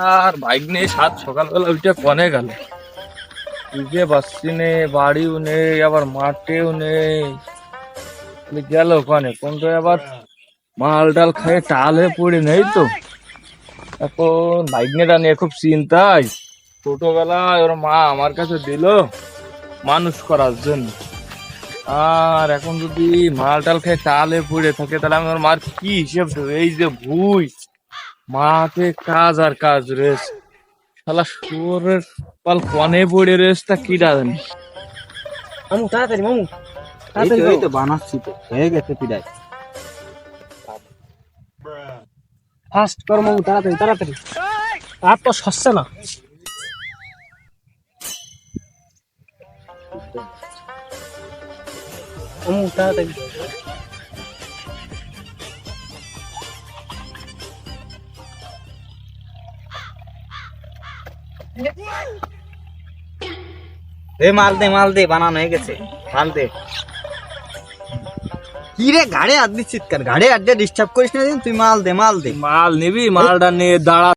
আর bike নিয়ে সাত সকালবেলা ওইটা কনে গেল, বুঝতে পারছি নে, বাড়িও নেই আবার মাঠেও নেই, গেল কনে কোনটা আবার মাল টাল খেয়ে টাল হয়ে পড়ে নেই তো। এখন বাইক নিয়ে খুব চিন্তায়, ছোটবেলায় ওর মা আমার কাছে দিল মানুষ করার জন্য, আর এখন যদি মাল টাল খেয়ে টালে পড়ে থাকে তাহলে আমি ওর মার কি হিসেব দেবো? এই যে ভুই মাঠে কাজ আর কাজ রেস, শালা শুয়োরের পাল কনে পড়ে রেসটা কি জানি। মামু তাড়াতাড়ি মামু, এই তাড়াতাড়ি তো বানাচ্ছি তো, হয়ে গেছে পিড়াই। ফাস্ট কর মামু, তাড়াতাড়ি তাড়াতাড়ি, আর তো সচ্ছে না। মামু তাড়াতাড়ি। মাল দে বানানো হয়ে গেছে, মাল দে। কি রে ঘাড়ে হাত দিচ্ছিস কেন? ঘাড়ে হাত দিয়ে ডিস্টার্ব করিস না, তুই মাল দে। মাল নিবি? মালটা নিয়ে দাঁড়া।